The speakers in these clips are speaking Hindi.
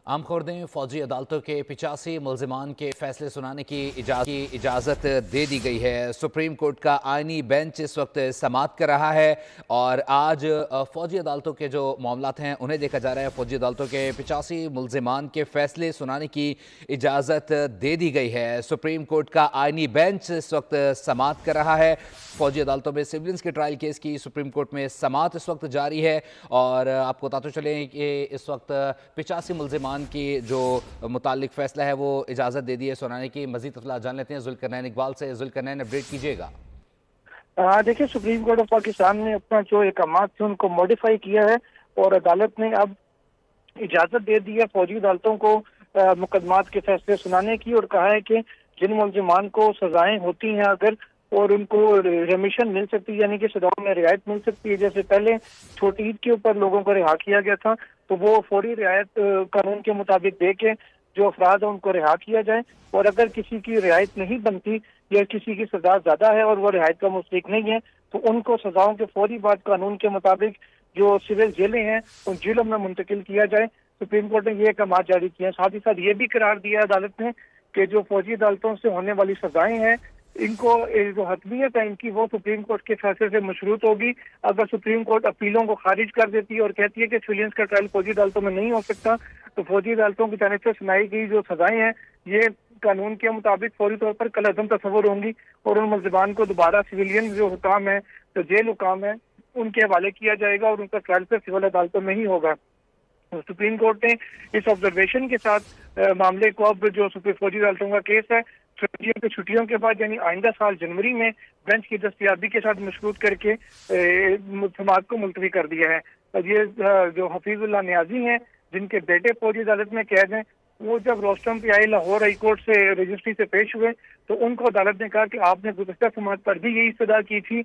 आम खबरें। फौजी अदालतों के 85 मुल्जिमान के फैसले सुनाने की इजाज़त दे दी गई है। सुप्रीम कोर्ट का आईनी बेंच इस वक्त समाअत कर रहा है और आज फौजी अदालतों के जो मामलात हैं उन्हें देखा जा रहा है। फौजी अदालतों के 85 मुल्जिमान के फैसले सुनाने की इजाज़त दे दी गई है। सुप्रीम कोर्ट का आईनी बेंच इस वक्त समाअत कर रहा है। फौजी अदालतों में सिविलियंस के ट्रायल केस की सुप्रीम कोर्ट में समाअत इस वक्त जारी है और आपको बताते चलें कि इस वक्त 85 मुल्जिमान की जो मुतालिक फैसला है वो इजाज़त दे दी है सुनाने की। मजीद तफसीलात जान लेते हैं जुल्करनैन इकबाल से। जुल्करनैन, अपडेट कीजिएगा। देखिए, सुप्रीम कोर्ट ऑफ पाकिस्तान ने अपना जो अहकामात थे उनको मॉडिफाई किया है और अदालत ने अब इजाजत दे दी है फौजी अदालतों को मुकदमात के फैसले सुनाने की, और कहा है कि जिन मुल्जिमान को सजाएं होती हैं अगर, और उनको रेमिशन मिल सकती है, यानी कि सजाओं में रियायत मिल सकती है। जैसे पहले छोटी ईद के ऊपर लोगों को रिहा किया गया था, तो वो फौरी रियायत कानून के मुताबिक दे के जो अफराद है उनको रिहा किया जाए। और अगर किसी की रियायत नहीं बनती या किसी की सजा ज्यादा है और वो रिहायत का मुस्तहिक नहीं है, तो उनको सजाओं के फौरी बाद कानून के मुताबिक जो सिविल जेलें हैं उन जेलों में मुंतकिल किया जाए। सुप्रीम कोर्ट ने ये अहकाम जारी किए हैं। साथ ही साथ ये भी करार दिया अदालत ने कि जो फौजी अदालतों से होने वाली सजाएं हैं इनको जो हतमियत है इनकी वो सुप्रीम कोर्ट के फैसले से मशरूत होगी। अगर सुप्रीम कोर्ट अपीलों को खारिज कर देती है और कहती है कि सिविलियंस का ट्रायल फौजी अदालतों में नहीं हो सकता, तो फौजी अदालतों की जानिब से सुनाई गई जो सजाएं हैं ये कानून के मुताबिक फौरी तौर पर कल अदम तस्वुर होंगी और उन मुल्जिमान को दोबारा सिविलियन जो हुकाम है, जो जेल हुकाम है, उनके हवाले किया जाएगा और उनका ट्रायल फिर सिविल अदालतों में ही होगा। सुप्रीम कोर्ट ने इस ऑब्जर्वेशन के साथ मामले को अब जो फौजी अदालतों का केस है सर्दियों की छुट्टियों के बाद यानी आइंदा साल जनवरी में बेंच की दस्तयाबी के साथ मशरूत करके समाअत को मुलतवी कर दिया है। ये जो हफीजुल्लाह नियाजी हैं जिनके बेटे फौजी अदालत में कैद हैं, वो जब रोस्टम पे आए लाहौर हाई कोर्ट से रजिस्ट्री से पेश हुए तो उनको अदालत ने कहा कि आपने गुज़श्ता समाअत पर भी यही इस्तदा की थी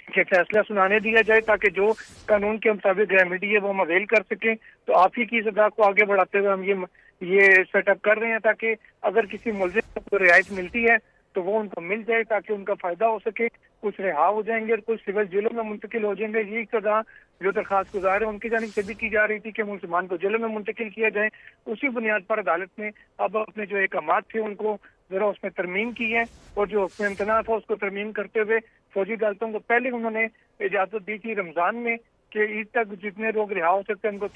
कि फैसला सुनाने दिया जाए ताकि जो कानून के मुताबिक रेमेडी है वो हम अवेल कर सकें। तो आप ही की सजा को आगे बढ़ाते हुए हम ये सेटअप कर रहे हैं ताकि अगर किसी मुल्जिम को रियायत मिलती है तो वो उनको मिल जाए ताकि उनका फायदा हो सके। कुछ रिहा हो जाएंगे और कुछ सिविल जेलों में मुंतकिल हो जाएंगे। ये सजा जो दरखास्त गुजार है उनकी जानिब से भी की जा रही थी कि मुसलमान को जेलों में मुंतकिल किया जाए। उसी बुनियाद पर अदालत ने अब अपने जो अहकामात थे उनको जरा उसमें तरमीम की है और जो हुक्म इम्तना था उसको तरमीम करते हुए फौजी अदालतों को पहले उन्होंने इजाजत दी थी रमजान में कि ईद तक जितने लोग रिहा हो सकते हैं उनको